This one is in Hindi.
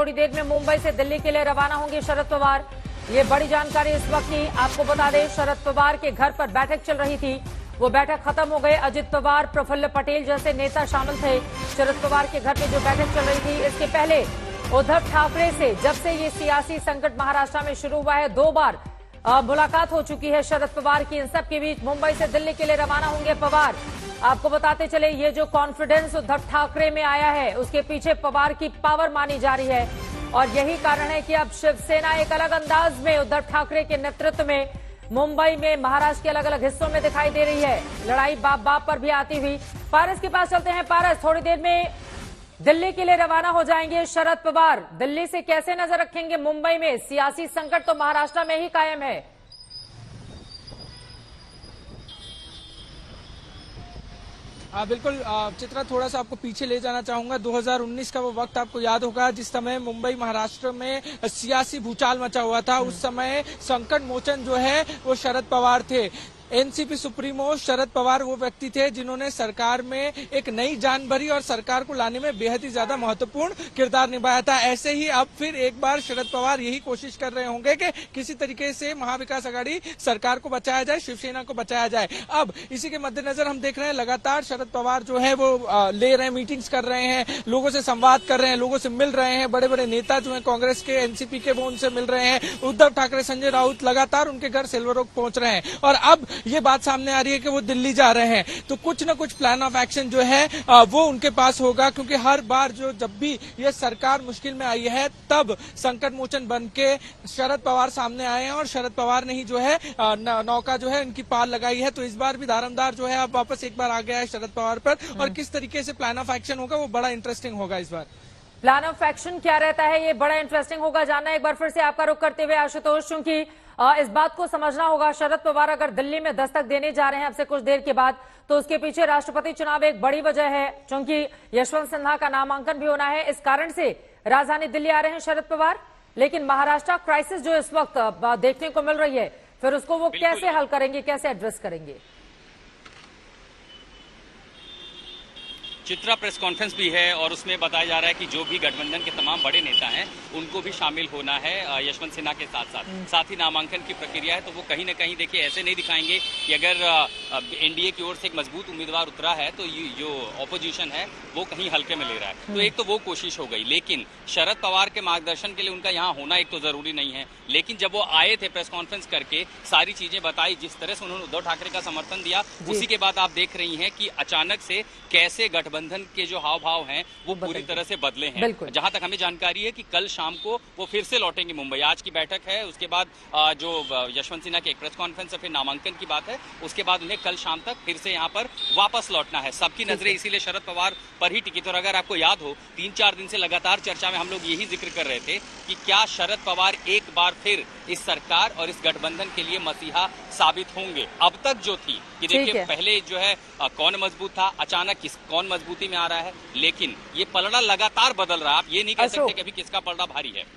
थोड़ी देर में मुंबई से दिल्ली के लिए रवाना होंगे शरद पवार। ये बड़ी जानकारी इस वक्त की आपको बता दें, शरद पवार के घर पर बैठक चल रही थी, वो बैठक खत्म हो गई। अजित पवार, प्रफुल्ल पटेल जैसे नेता शामिल थे शरद पवार के घर पे जो बैठक चल रही थी। इसके पहले उद्धव ठाकरे से जब से ये सियासी संकट महाराष्ट्र में शुरू हुआ है, 2 बार मुलाकात हो चुकी है शरद पवार की। इन सब के बीच मुंबई से दिल्ली के लिए रवाना होंगे पवार। आपको बताते चले, ये जो कॉन्फिडेंस उद्धव ठाकरे में आया है, उसके पीछे पवार की पावर मानी जा रही है। और यही कारण है कि अब शिवसेना एक अलग अंदाज में उद्धव ठाकरे के नेतृत्व में मुंबई में, महाराष्ट्र के अलग अलग हिस्सों में दिखाई दे रही है। लड़ाई बाप बाप पर भी आती हुई। पारस के पास चलते हैं। पारस, थोड़ी देर में दिल्ली के लिए रवाना हो जाएंगे शरद पवार। दिल्ली से कैसे नजर रखेंगे मुंबई में? सियासी संकट तो महाराष्ट्र में ही कायम है। बिल्कुल चित्रा, थोड़ा सा आपको पीछे ले जाना चाहूंगा। 2019 का वो वक्त आपको याद होगा जिस समय मुंबई महाराष्ट्र में सियासी भूचाल मचा हुआ था। उस समय संकट मोचन जो है वो शरद पवार थे। एनसीपी सुप्रीमो शरद पवार वो व्यक्ति थे जिन्होंने सरकार में एक नई जान भरी और सरकार को लाने में बेहद ही ज्यादा महत्वपूर्ण किरदार निभाया था। ऐसे ही अब फिर एक बार शरद पवार यही कोशिश कर रहे होंगे कि किसी तरीके से महाविकास आघाड़ी सरकार को बचाया जाए, शिवसेना को बचाया जाए। अब इसी के मद्देनजर हम देख रहे हैं लगातार शरद पवार जो है वो ले रहे हैं, मीटिंग्स कर रहे हैं, लोगों से संवाद कर रहे हैं, लोगों से मिल रहे हैं। बड़े बड़े नेता जो है कांग्रेस के, एनसीपी के, वो उनसे मिल रहे हैं। उद्धव ठाकरे, संजय राउत लगातार उनके घर सिल्वर ओक पहुंच रहे हैं। और अब ये बात सामने आ रही है कि वो दिल्ली जा रहे हैं, तो कुछ न कुछ प्लान ऑफ एक्शन जो है वो उनके पास होगा। क्योंकि हर बार जब भी ये सरकार मुश्किल में आई है, तब संकट मोचन बन के शरद पवार सामने आए हैं और शरद पवार ने ही जो है नौका जो है इनकी पार लगाई है। तो इस बार भी दारोमदार जो है अब वापस एक बार आ गया है शरद पवार पर। और किस तरीके से प्लान ऑफ एक्शन होगा वो बड़ा इंटरेस्टिंग होगा। इस बार प्लान ऑफ एक्शन क्या रहता है, ये बड़ा इंटरेस्टिंग होगा जानना। एक बार फिर से आपका रुख करते हुए आशुतोष, क्योंकि इस बात को समझना होगा, शरद पवार अगर दिल्ली में दस्तक देने जा रहे हैं अब से कुछ देर के बाद, तो उसके पीछे राष्ट्रपति चुनाव एक बड़ी वजह है, क्योंकि यशवंत सिन्हा का नामांकन भी होना है। इस कारण से राजधानी दिल्ली आ रहे हैं शरद पवार। लेकिन महाराष्ट्र क्राइसिस जो इस वक्त देखने को मिल रही है, फिर उसको वो कैसे हल करेंगे, कैसे एड्रेस करेंगे? चित्रा, प्रेस कॉन्फ्रेंस भी है और उसमें बताया जा रहा है कि जो भी गठबंधन के तमाम बड़े नेता हैं उनको भी शामिल होना है यशवंत सिन्हा के साथ ही नामांकन की प्रक्रिया है। तो वो कहीं ना कहीं देखिए ऐसे नहीं दिखाएंगे कि अगर एनडीए की ओर से एक मजबूत उम्मीदवार उतरा है तो जो ऑपोजिशन है वो कहीं हल्के में ले रहा है। तो एक तो वो कोशिश हो गई। लेकिन शरद पवार के मार्गदर्शन के लिए उनका यहाँ होना एक तो जरूरी नहीं है। लेकिन जब वो आए थे प्रेस कॉन्फ्रेंस करके, सारी चीजें बताई, जिस तरह से उन्होंने उद्धव ठाकरे का समर्थन दिया, उसी के बाद आप देख रही हैं कि अचानक से कैसे गठबंधन के जो हाव भाव हैं वो पूरी तरह से बदले हैं। जहां तक हमें जानकारी है कि कल शाम को वो फिर से लौटेंगे मुंबई। आज की बैठक है, उसके बाद जो यशवंत सिन्हा की एक प्रेस कॉन्फ्रेंस है, फिर नामांकन की बात है, उसके बाद उन्हें कल शाम तक फिर से यहाँ पर वापस लौटना है। सबकी नजरें इसीलिए शरद पवार पर ही टिकी। और अगर आपको याद हो, 3-4 दिन से लगातार चर्चा में हम लोग यही जिक्र कर रहे थे कि क्या शरद पवार एक बार फिर इस सरकार और इस गठबंधन के लिए मसीहा साबित होंगे। अब तक जो थी कि देखिए पहले जो है कौन मजबूत था, अचानक कौन मजबूती में आ रहा है, लेकिन ये पलड़ा लगातार बदल रहा है। आप ये नहीं कह सकते कि अभी किसका पलड़ा भारी है।